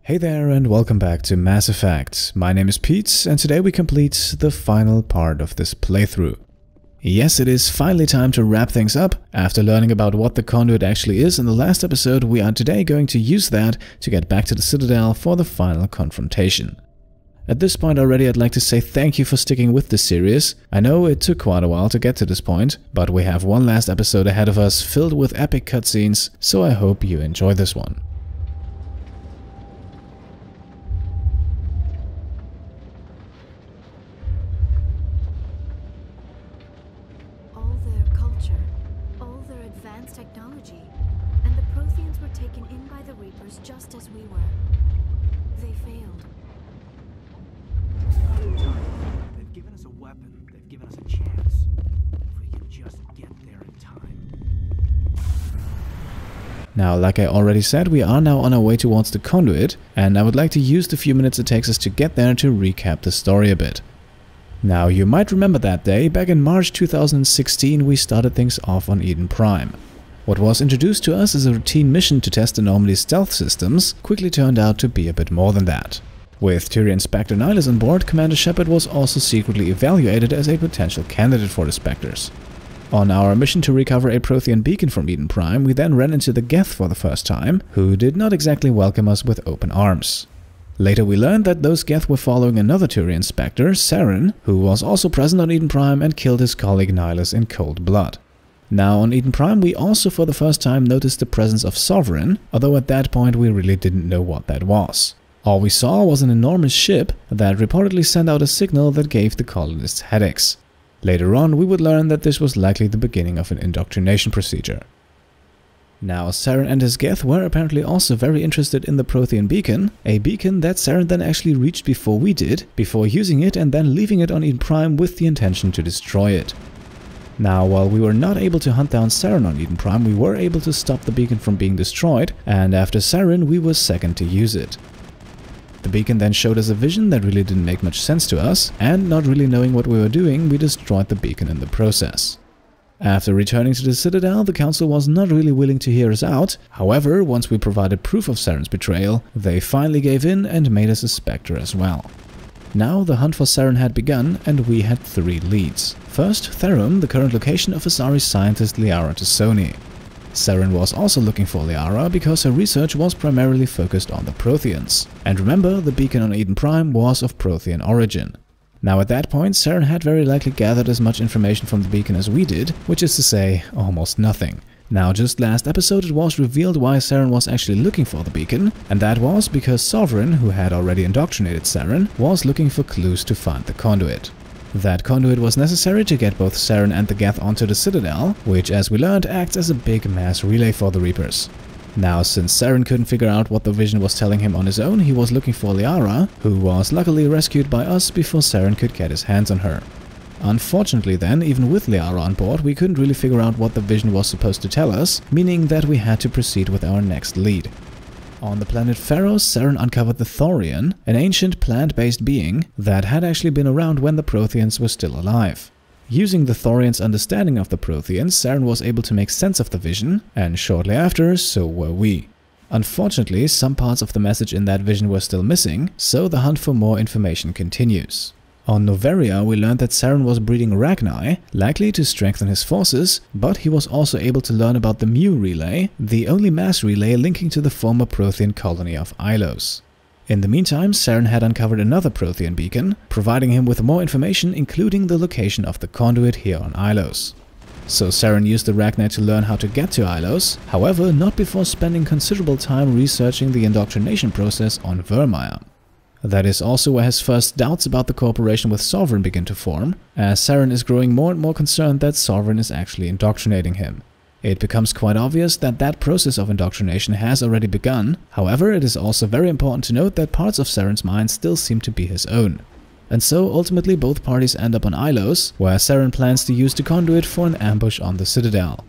Hey there and welcome back to Mass Effect. My name is Pete and today we complete the final part of this playthrough. Yes, it is finally time to wrap things up. After learning about what the conduit actually is in the last episode, we are today going to use that to get back to the Citadel for the final confrontation. At this point already, I'd like to say thank you for sticking with this series. I know it took quite a while to get to this point, but we have one last episode ahead of us filled with epic cutscenes, so I hope you enjoy this one. Now, like I already said, we are now on our way towards the conduit, and I would like to use the few minutes it takes us to get there to recap the story a bit. Now, you might remember that day, back in March 2016, we started things off on Eden Prime. What was introduced to us as a routine mission to test anomalies stealth systems quickly turned out to be a bit more than that. With Tyrion Spectre Nihilus on board, Commander Shepard was also secretly evaluated as a potential candidate for the Spectres. On our mission to recover a Prothean beacon from Eden Prime, we then ran into the Geth for the first time, who did not exactly welcome us with open arms. Later we learned that those Geth were following another Tyrion Spectre, Saren, who was also present on Eden Prime and killed his colleague Nihilus in cold blood. Now on Eden Prime we also for the first time noticed the presence of Sovereign, although at that point we really didn't know what that was. All we saw was an enormous ship that reportedly sent out a signal that gave the colonists headaches. Later on, we would learn that this was likely the beginning of an indoctrination procedure. Now, Saren and his Geth were apparently also very interested in the Prothean beacon, a beacon that Saren then actually reached before we did, before using it and then leaving it on Eden Prime with the intention to destroy it. Now, while we were not able to hunt down Saren on Eden Prime, we were able to stop the beacon from being destroyed, and after Saren, we were second to use it. The beacon then showed us a vision that really didn't make much sense to us, and not really knowing what we were doing, we destroyed the beacon in the process. After returning to the Citadel, the Council was not really willing to hear us out. However, once we provided proof of Saren's betrayal, they finally gave in and made us a Spectre as well. Now the hunt for Saren had begun, and we had 3 leads. First, Therum, the current location of Asari's scientist Liara Tassoni. Saren was also looking for Liara because her research was primarily focused on the Protheans. And remember, the beacon on Eden Prime was of Prothean origin. Now at that point, Saren had very likely gathered as much information from the beacon as we did, which is to say, almost nothing. Now just last episode it was revealed why Saren was actually looking for the beacon, and that was because Sovereign, who had already indoctrinated Saren, was looking for clues to find the conduit. That conduit was necessary to get both Saren and the Geth onto the Citadel, which as we learned acts as a big mass relay for the Reapers. Now since Saren couldn't figure out what the vision was telling him on his own, he was looking for Liara, who was luckily rescued by us before Saren could get his hands on her. Unfortunately then, even with Liara on board, we couldn't really figure out what the vision was supposed to tell us, meaning that we had to proceed with our next lead. On the planet Pharos, Saren uncovered the Thorian, an ancient plant-based being that had actually been around when the Protheans were still alive. Using the Thorian's understanding of the Protheans, Saren was able to make sense of the vision, and shortly after, so were we. Unfortunately, some parts of the message in that vision were still missing, so the hunt for more information continues. On Noveria, we learned that Saren was breeding Ragni, likely to strengthen his forces, but he was also able to learn about the Mu Relay, the only mass relay linking to the former Prothean colony of Ilos. In the meantime, Saren had uncovered another Prothean beacon, providing him with more information including the location of the conduit here on Ilos. So Saren used the Ragni to learn how to get to Ilos, however not before spending considerable time researching the indoctrination process on Vermeer. That is also where his first doubts about the cooperation with Sovereign begin to form, as Saren is growing more and more concerned that Sovereign is actually indoctrinating him. It becomes quite obvious that that process of indoctrination has already begun, however it is also very important to note that parts of Saren's mind still seem to be his own. And so ultimately both parties end up on Ilos, where Saren plans to use the conduit for an ambush on the Citadel.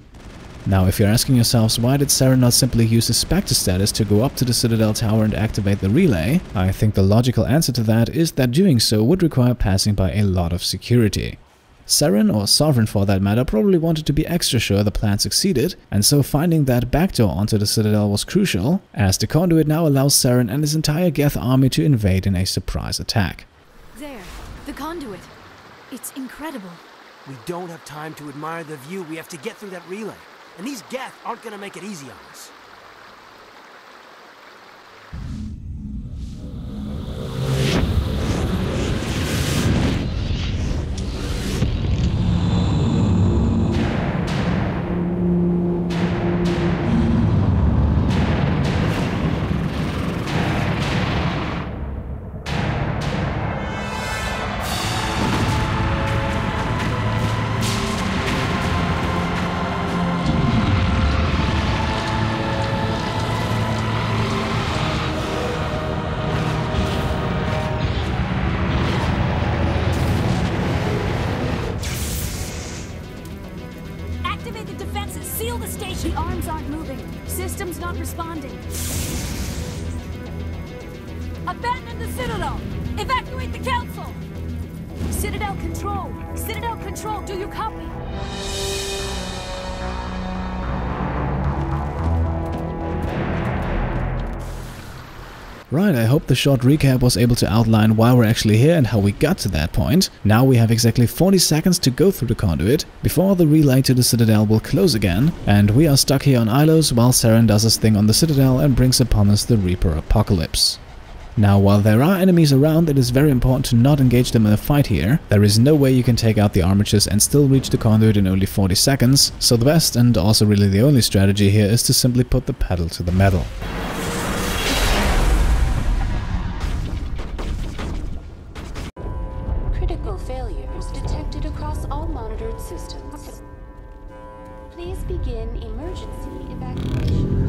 Now if you're asking yourselves why did Saren not simply use his Spectre status to go up to the Citadel Tower and activate the relay, I think the logical answer to that is that doing so would require passing by a lot of security. Saren, or Sovereign for that matter, probably wanted to be extra sure the plan succeeded, and so finding that backdoor onto the Citadel was crucial, as the conduit now allows Saren and his entire Geth army to invade in a surprise attack. There, the conduit. It's incredible. We don't have time to admire the view. We have to get through that relay. And these Geth aren't gonna make it easy on us. Seal the station! The arms aren't moving. System's not responding. Abandon the Citadel! Evacuate the Council! Citadel Control! Citadel Control, do you copy? Right, I hope the short recap was able to outline why we're actually here and how we got to that point. Now we have exactly 40 seconds to go through the conduit before the relay to the Citadel will close again, and we are stuck here on Ilos while Saren does his thing on the Citadel and brings upon us the Reaper Apocalypse. Now, while there are enemies around, it is very important to not engage them in a fight here. There is no way you can take out the armatures and still reach the conduit in only 40 seconds, so the best and also really the only strategy here is to simply put the pedal to the metal. Critical failures detected across all monitored systems. Please begin emergency evacuation.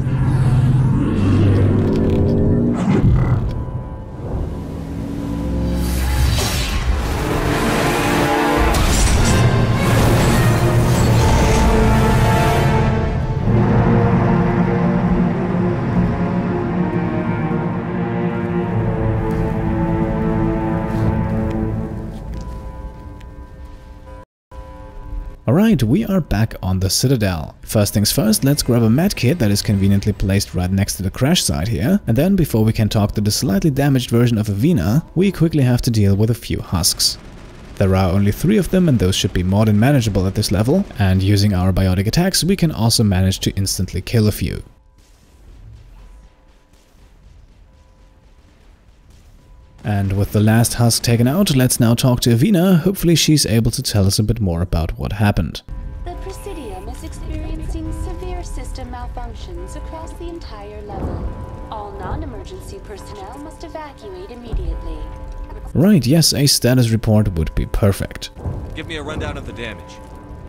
Alright, we are back on the Citadel. First things first, let's grab a medkit that is conveniently placed right next to the crash site here, and then before we can talk to the slightly damaged version of Avina, we quickly have to deal with a few husks. There are only 3 of them and those should be more than manageable at this level, and using our biotic attacks we can also manage to instantly kill a few. And with the last husk taken out, let's now talk to Avina. Hopefully she's able to tell us a bit more about what happened. The Presidium is experiencing severe system malfunctions across the entire level. All non-emergency personnel must evacuate immediately. Right, yes, a status report would be perfect. Give me a rundown of the damage.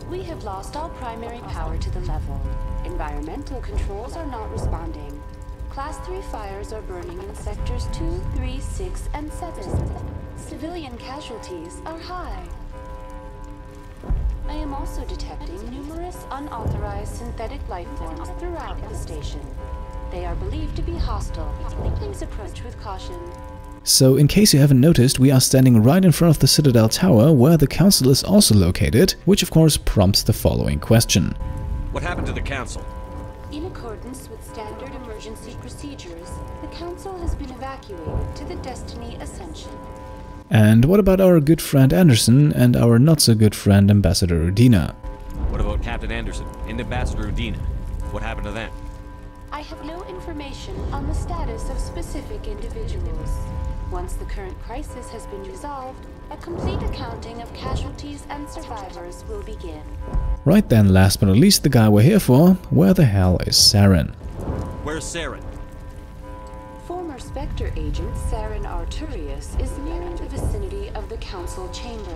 We have lost all primary power to the level. Environmental controls are not responding. Class 3 fires are burning in sectors 2, 3, 6, and 7. Civilian casualties are high. I am also detecting numerous unauthorized synthetic life forms throughout the station. They are believed to be hostile. Please approach with caution. So, in case you haven't noticed, we are standing right in front of the Citadel Tower, where the Council is also located, which of course prompts the following question. What happened to the Council? In accordance with standard emergency procedures, the Council has been evacuated to the Destiny Ascension. And what about our good friend Anderson and our not-so-good friend Ambassador Udina? What about Captain Anderson and Ambassador Udina? What happened to them? I have no information on the status of specific individuals. Once the current crisis has been resolved, a complete accounting of casualties and survivors will begin. Right then, last but not least, the guy we're here for, where the hell is Saren? Where's Saren? Former Spectre agent Saren Arturius is nearing the vicinity of the Council chamber.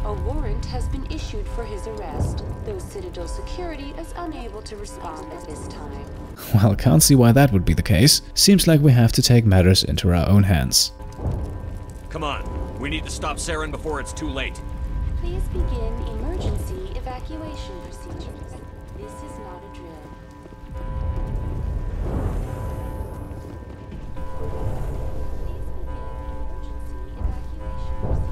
A warrant has been issued for his arrest, though Citadel security is unable to respond at this time. Well, can't see why that would be the case. Seems like we have to take matters into our own hands. Come on, we need to stop Saren before it's too late. Please begin emergency evacuation procedures. This is not a drill. Please begin emergency evacuation procedures. This is not a drill.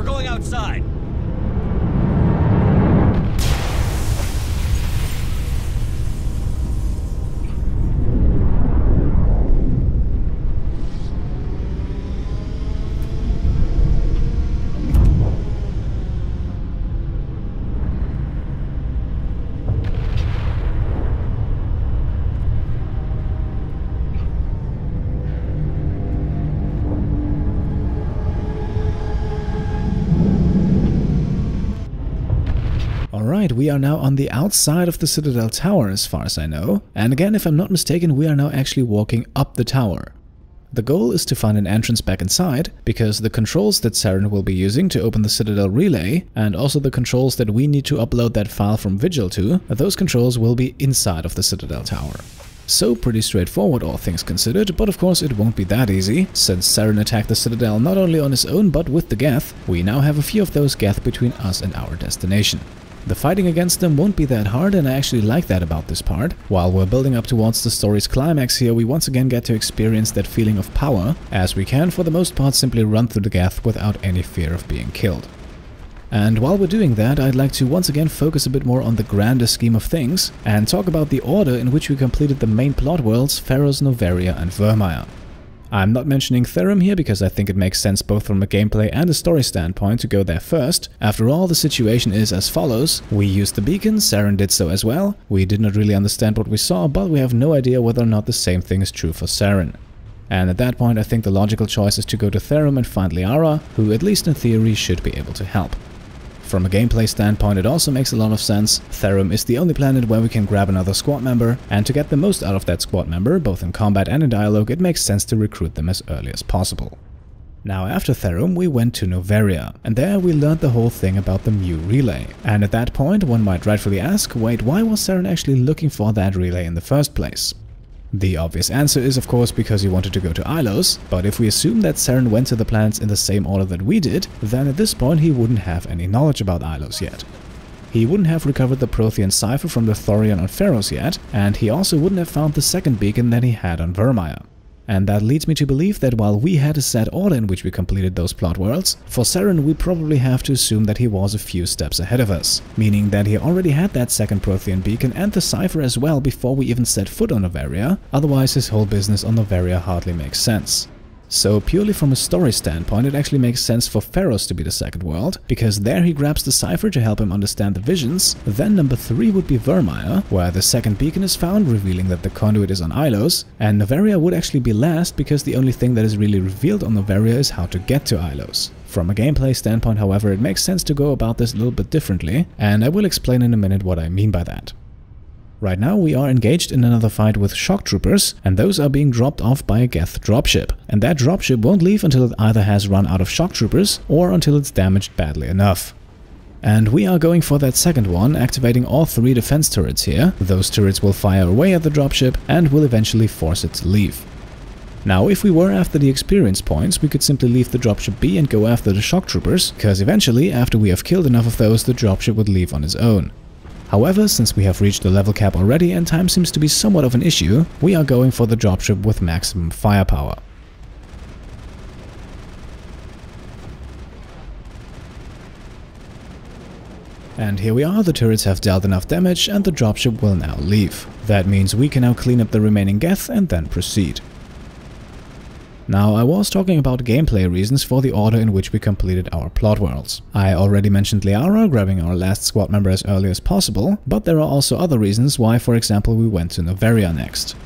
We're going outside. Alright, we are now on the outside of the Citadel Tower as far as I know, and again, if I'm not mistaken, we are now actually walking up the tower. The goal is to find an entrance back inside, because the controls that Saren will be using to open the Citadel relay, and also the controls that we need to upload that file from Vigil to, those controls will be inside of the Citadel Tower. So pretty straightforward, all things considered, but of course it won't be that easy. Since Saren attacked the Citadel not only on his own but with the Geth, we now have a few of those Geth between us and our destination. The fighting against them won't be that hard, and I actually like that about this part. While we're building up towards the story's climax here, we once again get to experience that feeling of power, as we can for the most part simply run through the Geth without any fear of being killed. And while we're doing that, I'd like to once again focus a bit more on the grander scheme of things, and talk about the order in which we completed the main plot worlds Pharos, Noveria and Virmire. I'm not mentioning Therum here because I think it makes sense both from a gameplay and a story standpoint to go there first. After all, the situation is as follows. We used the beacon, Saren did so as well. We did not really understand what we saw, but we have no idea whether or not the same thing is true for Saren. And at that point I think the logical choice is to go to Therum and find Liara, who at least in theory should be able to help. From a gameplay standpoint, it also makes a lot of sense. Therum is the only planet where we can grab another squad member, and to get the most out of that squad member, both in combat and in dialogue, it makes sense to recruit them as early as possible. Now after Therum we went to Noveria, and there we learned the whole thing about the Mu relay. And at that point one might rightfully ask, wait, why was Saren actually looking for that relay in the first place? The obvious answer is of course because he wanted to go to Ilos, but if we assume that Saren went to the planets in the same order that we did, then at this point he wouldn't have any knowledge about Ilos yet. He wouldn't have recovered the Prothean cipher from the Thorian on Pharos yet, and he also wouldn't have found the second beacon that he had on Virmire. And that leads me to believe that while we had a set order in which we completed those plot worlds, for Saren we probably have to assume that he was a few steps ahead of us, meaning that he already had that second Prothean beacon and the cipher as well before we even set foot on Noveria, otherwise his whole business on Noveria hardly makes sense. So purely from a story standpoint, it actually makes sense for Pharos to be the second world, because there he grabs the cipher to help him understand the visions. Then number 3 would be Virmire, where the second beacon is found, revealing that the conduit is on Ilos, and Noveria would actually be last, because the only thing that is really revealed on Noveria is how to get to Ilos. From a gameplay standpoint, however, it makes sense to go about this a little bit differently, and I will explain in a minute what I mean by that. Right now we are engaged in another fight with shock troopers, and those are being dropped off by a Geth dropship. And that dropship won't leave until it either has run out of shock troopers or until it's damaged badly enough. And we are going for that second one, activating all 3 defense turrets here. Those turrets will fire away at the dropship and will eventually force it to leave. Now if we were after the experience points, we could simply leave the dropship be and go after the shock troopers, because eventually, after we have killed enough of those, the dropship would leave on its own. However, since we have reached the level cap already and time seems to be somewhat of an issue, we are going for the dropship with maximum firepower. And here we are, the turrets have dealt enough damage and the dropship will now leave. That means we can now clean up the remaining Geth and then proceed. Now, I was talking about gameplay reasons for the order in which we completed our plot worlds. I already mentioned Liara, grabbing our last squad member as early as possible, but there are also other reasons why, for example, we went to Noveria next.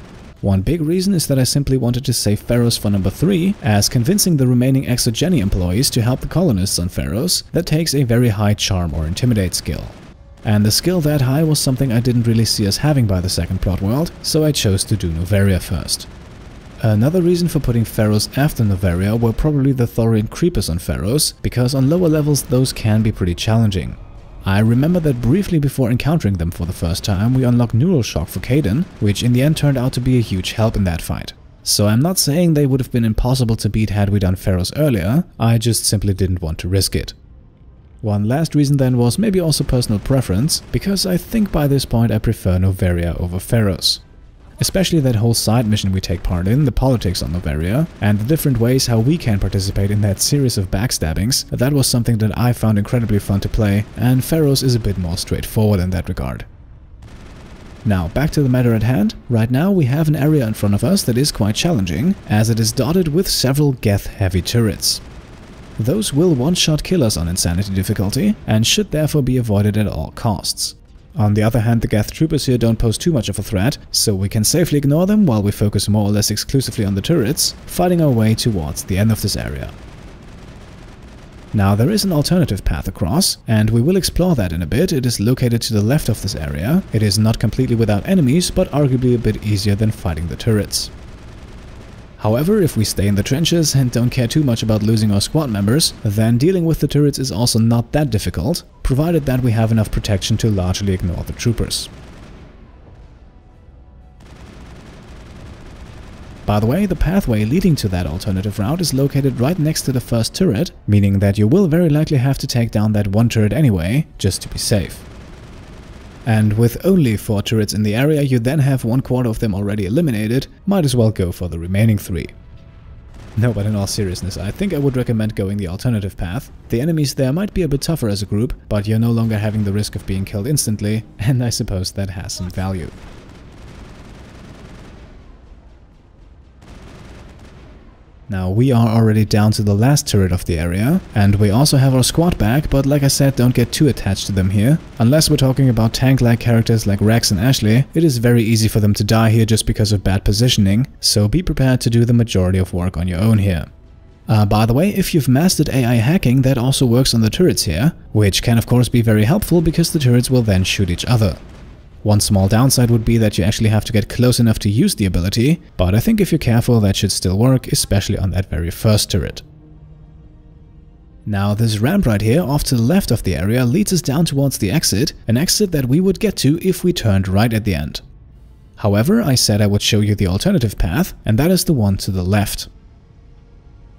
One big reason is that I simply wanted to save Pharos for number 3, as convincing the remaining Exogeny employees to help the colonists on Pharos, that takes a very high charm or intimidate skill. And the skill that high was something I didn't really see us having by the second plot world, so I chose to do Noveria first. Another reason for putting Pharos after Noveria were probably the Thorian creepers on Pharos, because on lower levels those can be pretty challenging. I remember that briefly before encountering them for the first time we unlocked Neural Shock for Kaidan, which in the end turned out to be a huge help in that fight. So I'm not saying they would have been impossible to beat had we done Pharos earlier, I just simply didn't want to risk it. One last reason then was maybe also personal preference, because I think by this point I prefer Noveria over Pharos. especially that whole side mission we take part in, the politics on Noveria, and the different ways how we can participate in that series of backstabbings. That was something that I found incredibly fun to play, and Pharaohs is a bit more straightforward in that regard. Now, back to the matter at hand. Right now we have an area in front of us that is quite challenging, as it is dotted with several Geth heavy turrets. Those will one-shot kill us on Insanity difficulty, and should therefore be avoided at all costs. On the other hand, the Geth troopers here don't pose too much of a threat, so we can safely ignore them while we focus more or less exclusively on the turrets, fighting our way towards the end of this area. Now, there is an alternative path across, and we will explore that in a bit. It is located to the left of this area. It is not completely without enemies, but arguably a bit easier than fighting the turrets. However, if we stay in the trenches and don't care too much about losing our squad members, then dealing with the turrets is also not that difficult, provided that we have enough protection to largely ignore the troopers. By the way, the pathway leading to that alternative route is located right next to the first turret, meaning that you will very likely have to take down that one turret anyway, just to be safe. And with only 4 turrets in the area, you then have 1/4 of them already eliminated, might as well go for the remaining 3. No, but in all seriousness, I think I would recommend going the alternative path. The enemies there might be a bit tougher as a group, but you're no longer having the risk of being killed instantly, and I suppose that has some value. Now, we are already down to the last turret of the area, and we also have our squad back, but like I said, don't get too attached to them here. Unless we're talking about tank-like characters like Rex and Ashley, it is very easy for them to die here just because of bad positioning, so be prepared to do the majority of work on your own here. By the way, if you've mastered AI hacking, that also works on the turrets here, which can of course be very helpful because the turrets will then shoot each other. One small downside would be that you actually have to get close enough to use the ability, but I think if you're careful that should still work, especially on that very first turret. Now, this ramp right here off to the left of the area leads us down towards the exit, an exit that we would get to if we turned right at the end. However, I said I would show you the alternative path, and that is the one to the left.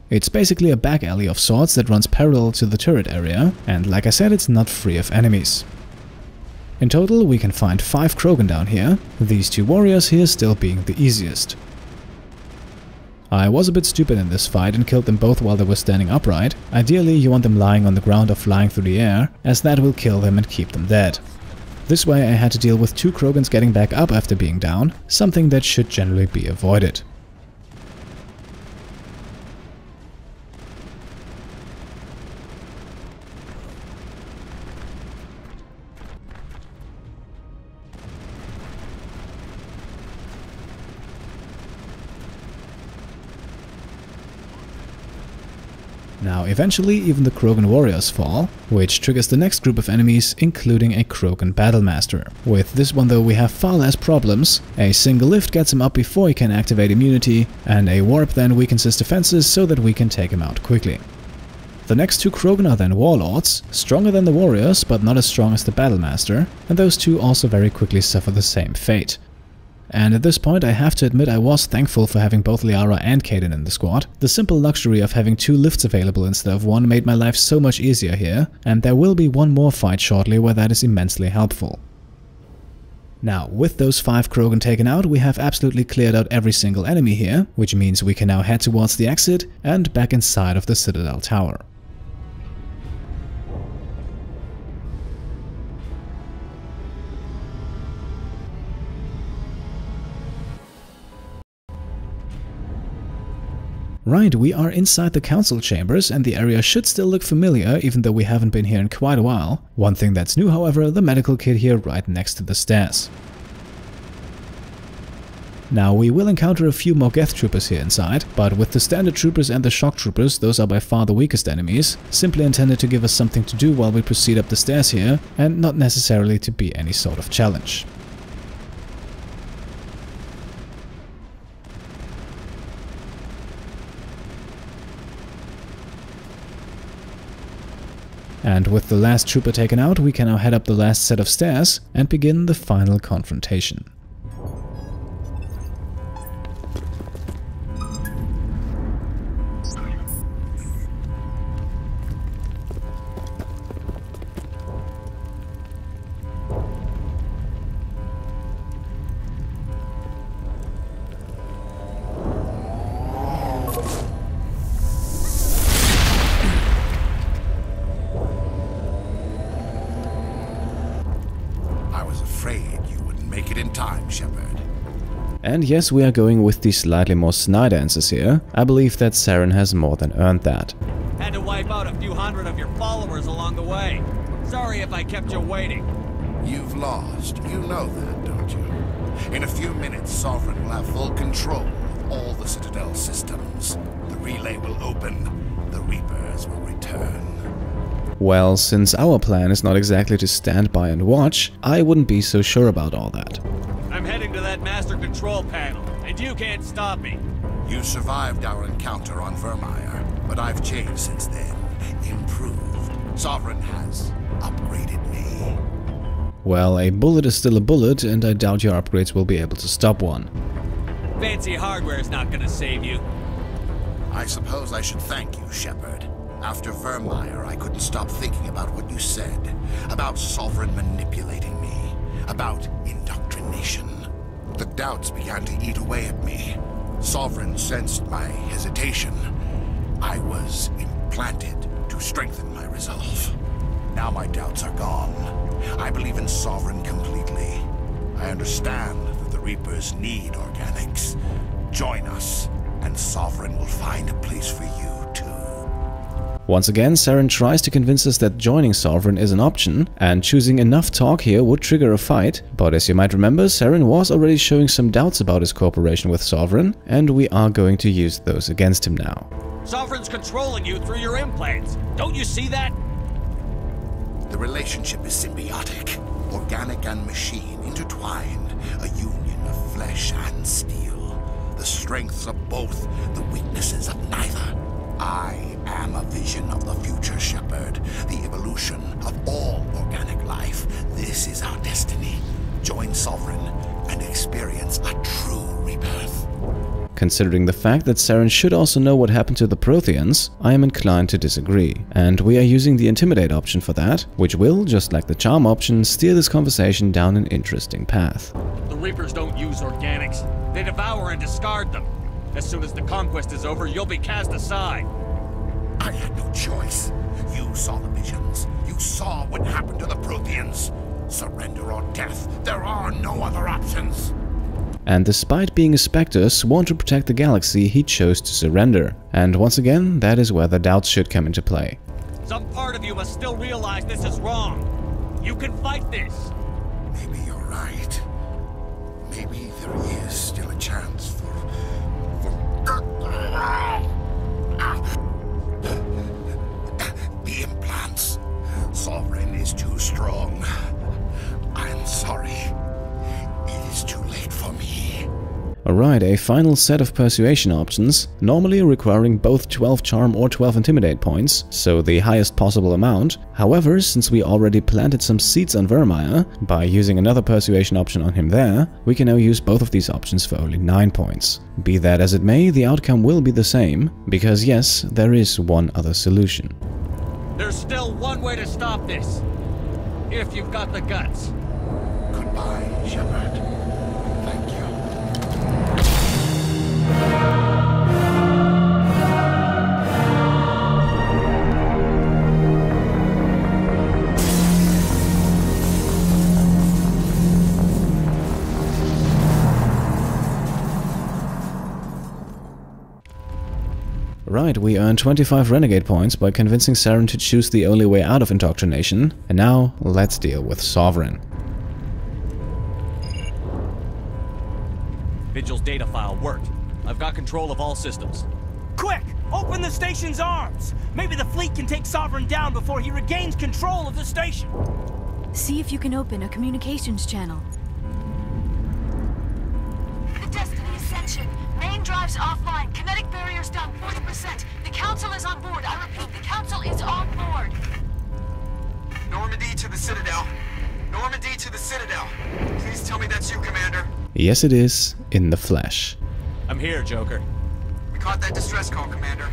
It's basically a back alley of sorts that runs parallel to the turret area, and like I said, it's not free of enemies. In total, we can find 5 Krogan down here, these 2 warriors here still being the easiest. I was a bit stupid in this fight and killed them both while they were standing upright. Ideally, you want them lying on the ground or flying through the air, as that will kill them and keep them dead. This way I had to deal with 2 Krogans getting back up after being down, something that should generally be avoided. Now, eventually even the Krogan warriors fall, which triggers the next group of enemies, including a Krogan Battlemaster. With this one though we have far less problems. A single lift gets him up before he can activate immunity, and a warp then weakens his defenses so that we can take him out quickly. The next 2 Krogan are then warlords, stronger than the warriors but not as strong as the Battlemaster, and those 2 also very quickly suffer the same fate. And at this point I have to admit I was thankful for having both Liara and Kaden in the squad. The simple luxury of having 2 lifts available instead of 1 made my life so much easier here, and there will be one more fight shortly where that is immensely helpful. Now, with those 5 Krogan taken out, we have absolutely cleared out every single enemy here, which means we can now head towards the exit and back inside of the Citadel Tower. Right, we are inside the council chambers and the area should still look familiar even though we haven't been here in quite a while. One thing that's new, however, the medical kit here right next to the stairs. Now, we will encounter a few more Geth troopers here inside, but with the standard troopers and the shock troopers, those are by far the weakest enemies, simply intended to give us something to do while we proceed up the stairs here, and not necessarily to be any sort of challenge. And with the last trooper taken out, we can now head up the last set of stairs and begin the final confrontation. And yes, we are going with the slightly more snide answers here. I believe that Saren has more than earned that. Had to wipe out a few hundred of your followers along the way. Sorry if I kept you waiting. You've lost. You know that, don't you? In a few minutes, Sovereign will have full control of all the Citadel systems. The relay will open. The Reapers will return. Well, since our plan is not exactly to stand by and watch, I wouldn't be so sure about all that. I'm heading to that master control panel, and you can't stop me. You survived our encounter on Vermeer, but I've changed since then. Improved. Sovereign has upgraded me. Well, a bullet is still a bullet, and I doubt your upgrades will be able to stop one. Fancy hardware's not gonna save you. I suppose I should thank you, Shepard. After Vermeer, I couldn't stop thinking about what you said. About Sovereign manipulating me. About indoctrination. The doubts began to eat away at me. Sovereign sensed my hesitation. I was implanted to strengthen my resolve. Now my doubts are gone. I believe in Sovereign completely. I understand that the Reapers need organics. Join us, and Sovereign will find a place for you, too. Once again, Saren tries to convince us that joining Sovereign is an option, and choosing enough talk here would trigger a fight, but as you might remember, Saren was already showing some doubts about his cooperation with Sovereign, and we are going to use those against him now. Sovereign's controlling you through your implants. Don't you see that? The relationship is symbiotic, organic and machine intertwined, a union of flesh and steel. The strengths of both, the weaknesses of neither. I am a vision of the future, Shepard, the evolution of all organic life. This is our destiny. Join Sovereign and experience a true rebirth. Considering the fact that Saren should also know what happened to the Protheans, I am inclined to disagree, and we are using the Intimidate option for that, which will, just like the Charm option, steer this conversation down an interesting path. The Reapers don't use organics. They devour and discard them. As soon as the conquest is over, you'll be cast aside. I had no choice. You saw the visions. You saw what happened to the Protheans. Surrender or death. There are no other options. And despite being a Spectre sworn to protect the galaxy, he chose to surrender. And once again, that is where the doubts should come into play. Some part of you must still realize this is wrong. You can fight this. Maybe you're right. Maybe there is still a chance for the implants. Sovereign is too strong. I'm sorry. It is too late for me. Alright, a final set of persuasion options, normally requiring both 12 charm or 12 intimidate points, so the highest possible amount. However, since we already planted some seeds on Vermeer, by using another persuasion option on him there, we can now use both of these options for only 9 points. Be that as it may, the outcome will be the same, because yes, there is one other solution. There's still one way to stop this. If you've got the guts. Goodbye, Shepard. Thank you. Right, we earned 25 Renegade points by convincing Saren to choose the only way out of indoctrination, and now let's deal with Sovereign. Vigil's data file worked. I've got control of all systems. Quick! Open the station's arms! Maybe the fleet can take Sovereign down before he regains control of the station. See if you can open a communications channel. The Destiny Ascension. Main drives offline. Kinetic barriers down 40%. The Council is on board. I repeat, the Council is on board. Normandy to the Citadel. Normandy to the Citadel. Please tell me that's you, Commander. Yes, it is, in the flesh. I'm here, Joker. We caught that distress call, Commander.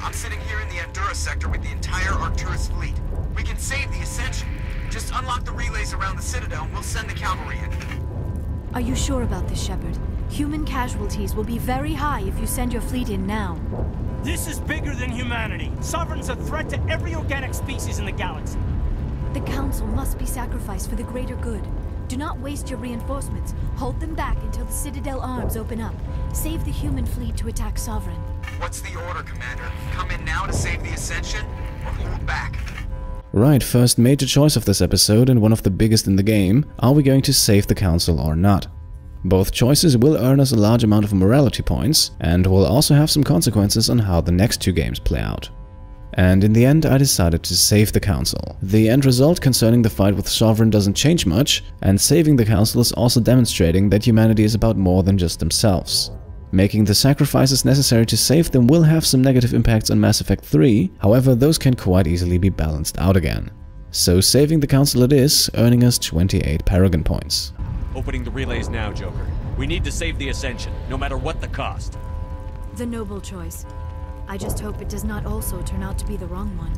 I'm sitting here in the Andurra sector with the entire Arcturus fleet. We can save the Ascension. Just unlock the relays around the Citadel and we'll send the cavalry in. Are you sure about this, Shepard? Human casualties will be very high if you send your fleet in now. This is bigger than humanity. Sovereign's a threat to every organic species in the galaxy. The Council must be sacrificed for the greater good. Do not waste your reinforcements. Hold them back until the Citadel arms open up. Save the human fleet to attack Sovereign. What's the order, Commander? Come in now to save the Ascension, or hold back? Right, first major choice of this episode and one of the biggest in the game. Are we going to save the Council or not? Both choices will earn us a large amount of morality points and will also have some consequences on how the next two games play out. And in the end I decided to save the Council. The end result concerning the fight with Sovereign doesn't change much, and saving the Council is also demonstrating that humanity is about more than just themselves. Making the sacrifices necessary to save them will have some negative impacts on Mass Effect 3, however those can quite easily be balanced out again. So saving the Council it is, earning us 28 Paragon points. Opening the relays now, Joker. We need to save the Ascension, no matter what the cost. The noble choice. I just hope it does not also turn out to be the wrong one.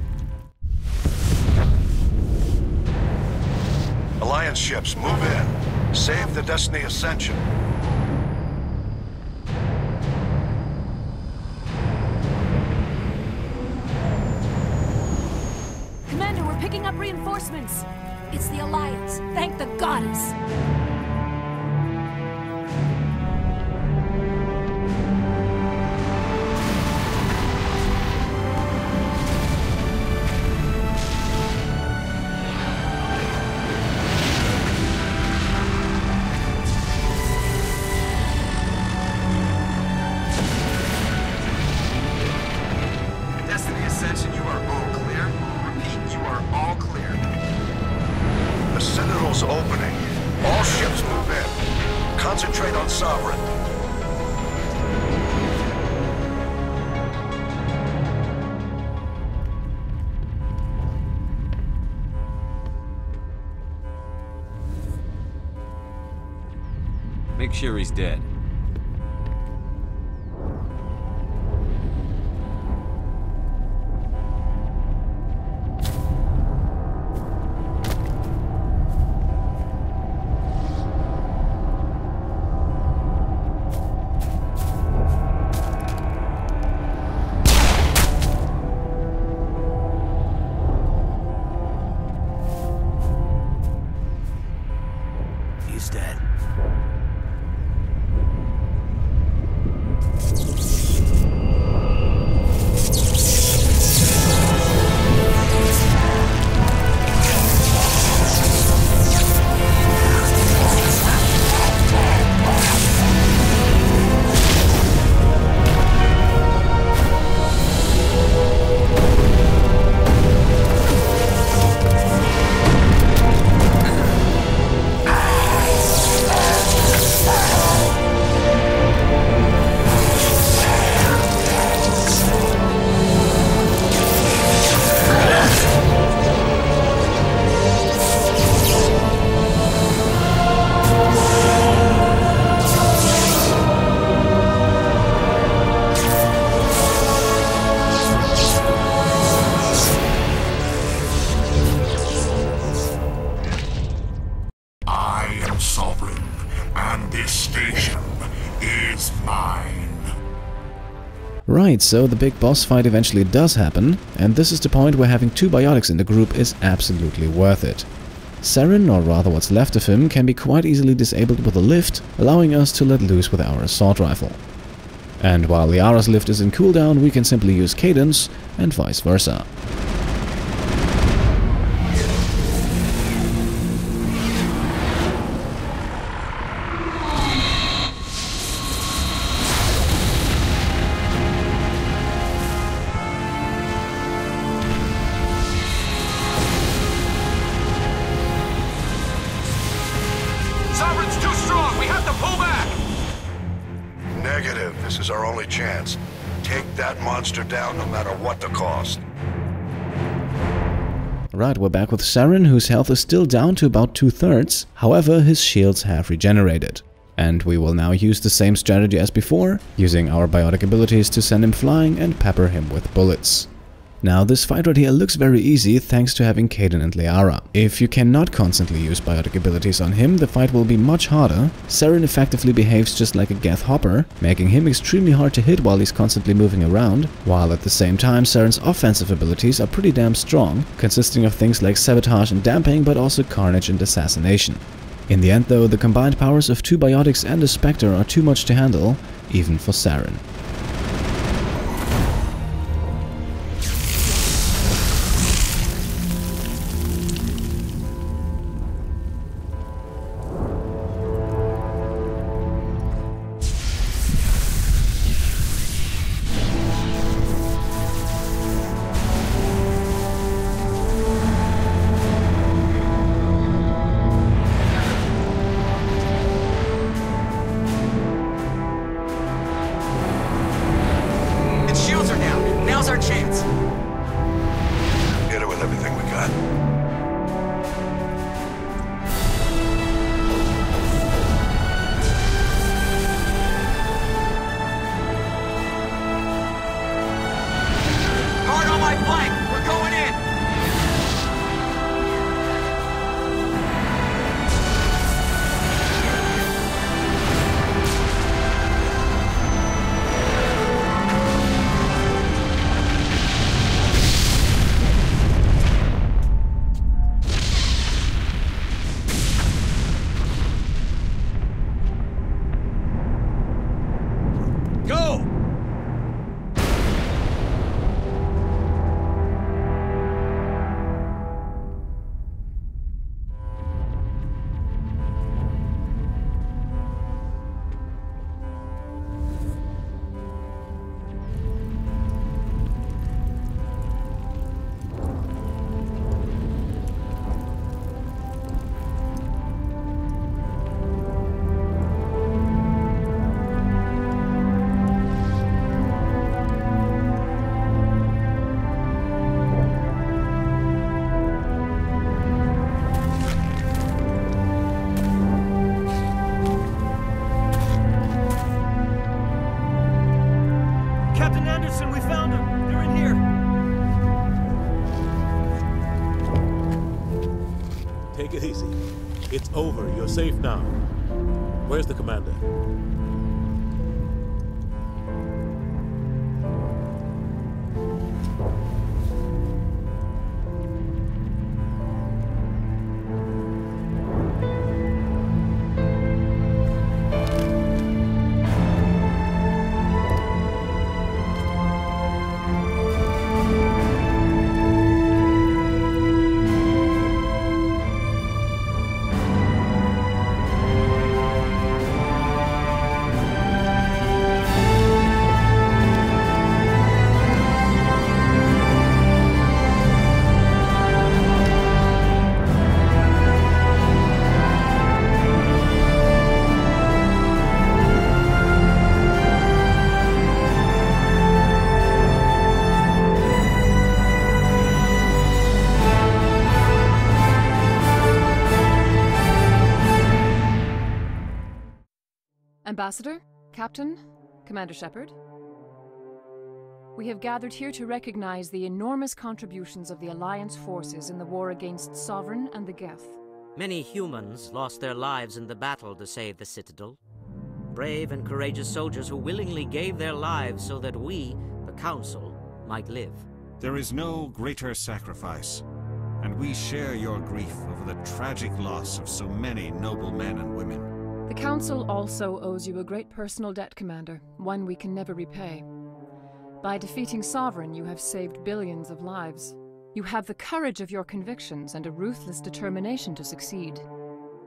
Alliance ships, move in. Save the Destiny Ascension. Commander, we're picking up reinforcements. It's the Alliance. Thank the goddess. Destiny Ascension, you are all clear. Repeat, you are all clear. The Citadel's opening. All ships move in. Concentrate on Sovereign. Make sure he's dead. He's dead. Sovereign, and this station is mine. Right, so the big boss fight eventually does happen, and this is the point where having two biotics in the group is absolutely worth it. Saren, or rather what's left of him, can be quite easily disabled with a lift, allowing us to let loose with our assault rifle. And while Liara's lift is in cooldown, we can simply use Cadence, and vice versa. Sovereign's too strong! We have to pull back! Negative. This is our only chance. Take that monster down no matter what the cost. Right, we're back with Saren, whose health is still down to about 2/3, however his shields have regenerated. And we will now use the same strategy as before, using our biotic abilities to send him flying and pepper him with bullets. Now this fight right here looks very easy thanks to having Kaidan and Liara. If you cannot constantly use biotic abilities on him, the fight will be much harder. Saren effectively behaves just like a Geth hopper, making him extremely hard to hit while he's constantly moving around, while at the same time Saren's offensive abilities are pretty damn strong, consisting of things like sabotage and damping, but also carnage and assassination. In the end though, the combined powers of 2 biotics and a Spectre are too much to handle, even for Saren. Take it easy. It's over. You're safe now. Where's the commander? Ambassador, Captain, Commander Shepard. We have gathered here to recognize the enormous contributions of the Alliance forces in the war against Sovereign and the Geth. Many humans lost their lives in the battle to save the Citadel. Brave and courageous soldiers who willingly gave their lives so that we, the Council, might live. There is no greater sacrifice, and we share your grief over the tragic loss of so many noble men and women. The Council also owes you a great personal debt, Commander, one we can never repay. By defeating Sovereign, you have saved billions of lives. You have the courage of your convictions and a ruthless determination to succeed.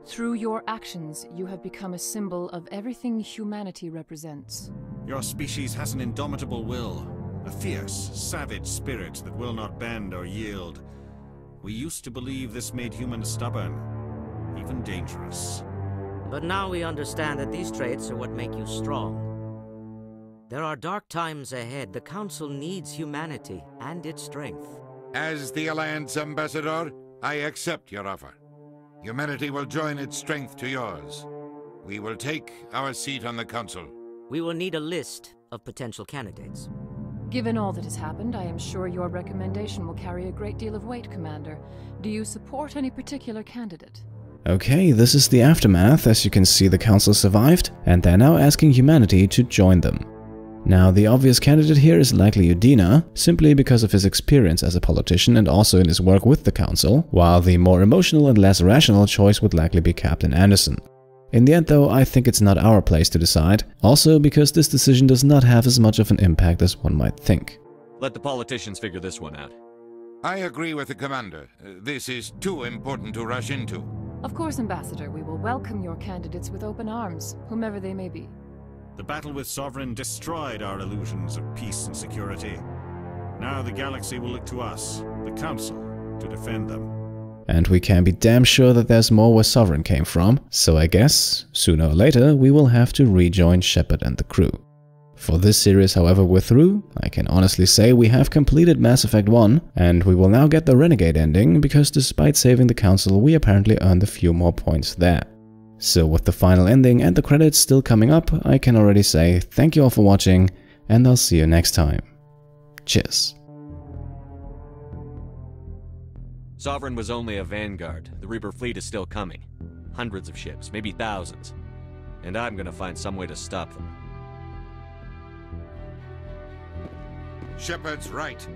Through your actions, you have become a symbol of everything humanity represents. Your species has an indomitable will, a fierce, savage spirit that will not bend or yield. We used to believe this made humans stubborn, even dangerous. But now we understand that these traits are what make you strong. There are dark times ahead. The Council needs humanity and its strength. As the Alliance Ambassador, I accept your offer. Humanity will join its strength to yours. We will take our seat on the Council. We will need a list of potential candidates. Given all that has happened, I am sure your recommendation will carry a great deal of weight, Commander. Do you support any particular candidate? Okay, this is the aftermath. As you can see, the Council survived, and they're now asking humanity to join them. Now, the obvious candidate here is likely Udina, simply because of his experience as a politician and also in his work with the Council, while the more emotional and less rational choice would likely be Captain Anderson. In the end though, I think it's not our place to decide, also because this decision does not have as much of an impact as one might think. Let the politicians figure this one out. I agree with the Commander. This is too important to rush into. Of course, Ambassador, we will welcome your candidates with open arms, whomever they may be. The battle with Sovereign destroyed our illusions of peace and security. Now the galaxy will look to us, the Council, to defend them. And we can be damn sure that there's more where Sovereign came from, so I guess, sooner or later, we will have to rejoin Shepard and the crew. For this series, however, we're through. I can honestly say we have completed Mass Effect 1, and we will now get the Renegade Ending, because despite saving the Council, we apparently earned a few more points there. So with the final ending and the credits still coming up, I can already say thank you all for watching, and I'll see you next time. Cheers. Sovereign was only a vanguard. The Reaper fleet is still coming. Hundreds of ships, maybe thousands. And I'm gonna find some way to stop them. Shepard's right.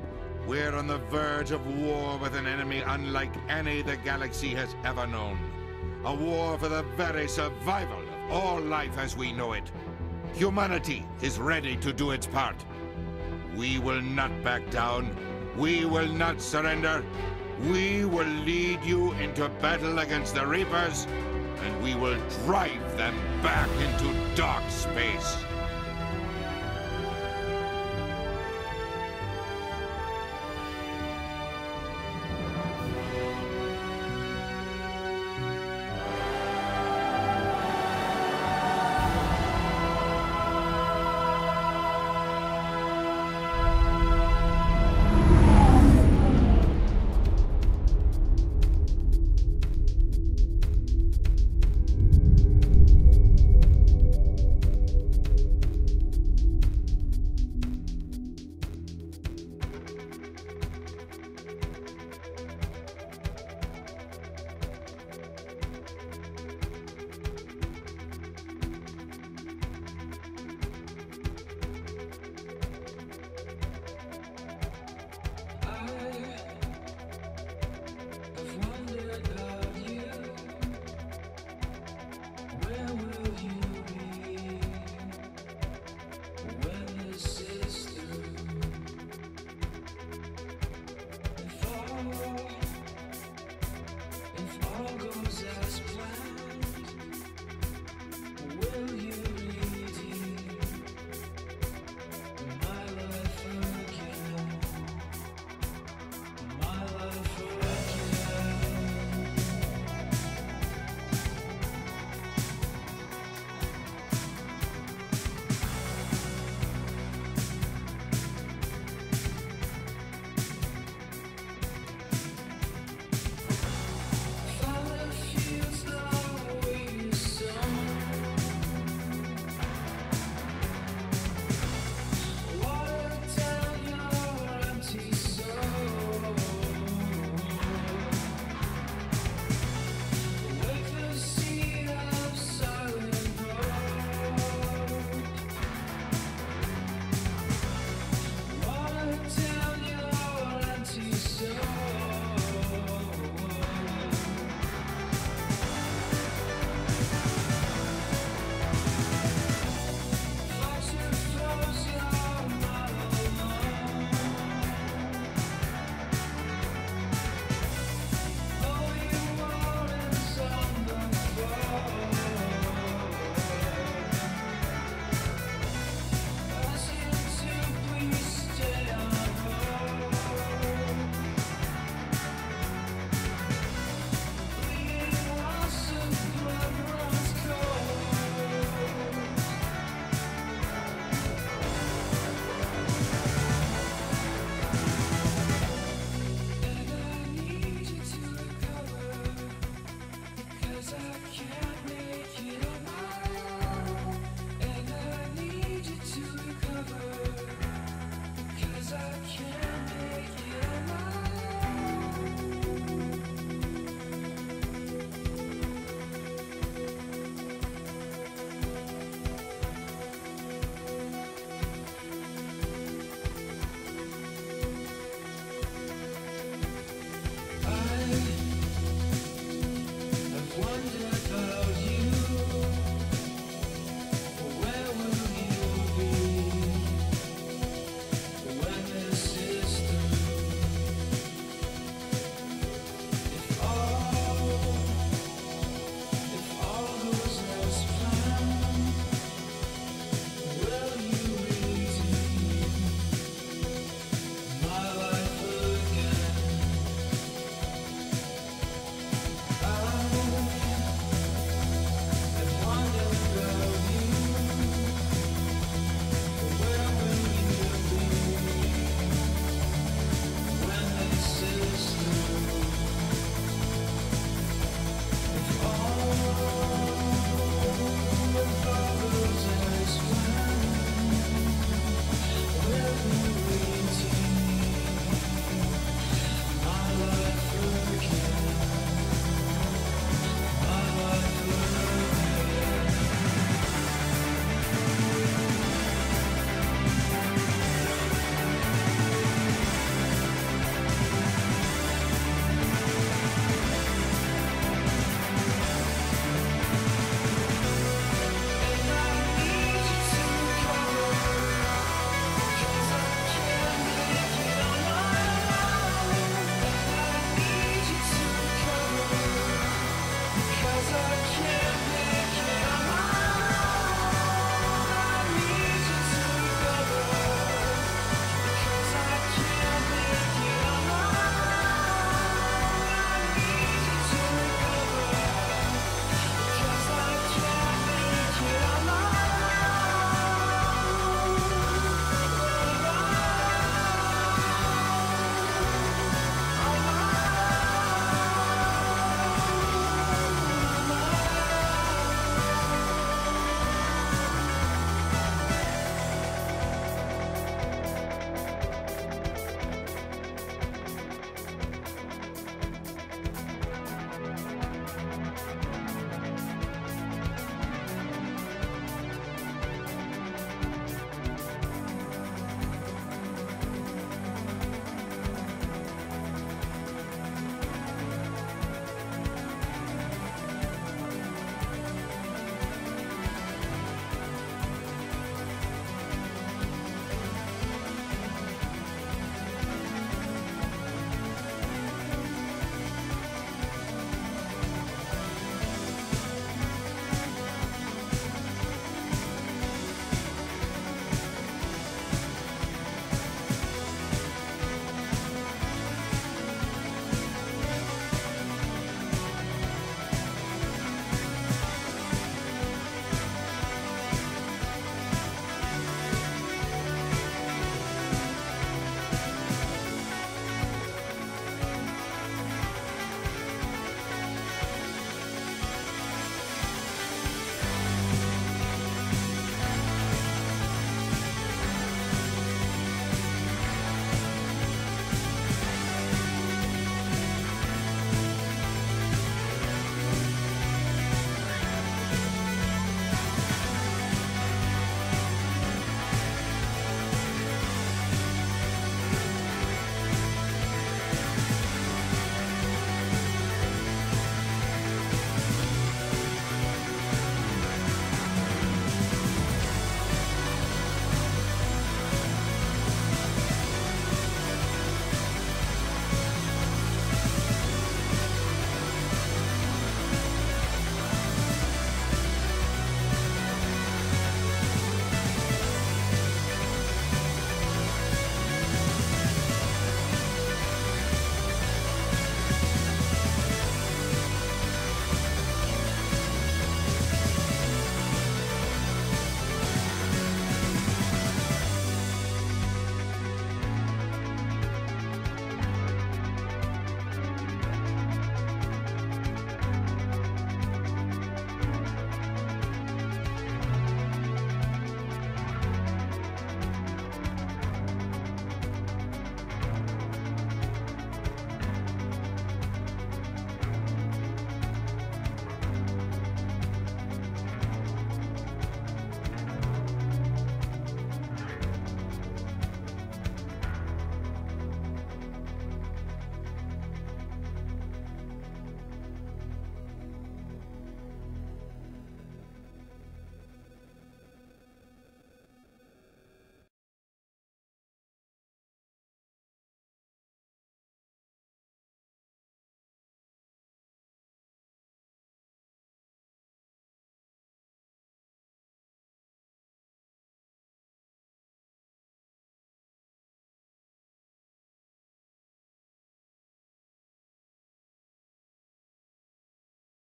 We're on the verge of war with an enemy unlike any the galaxy has ever known. A war for the very survival of all life as we know it. Humanity is ready to do its part. We will not back down. We will not surrender. We will lead you into battle against the Reapers, and we will drive them back into dark space.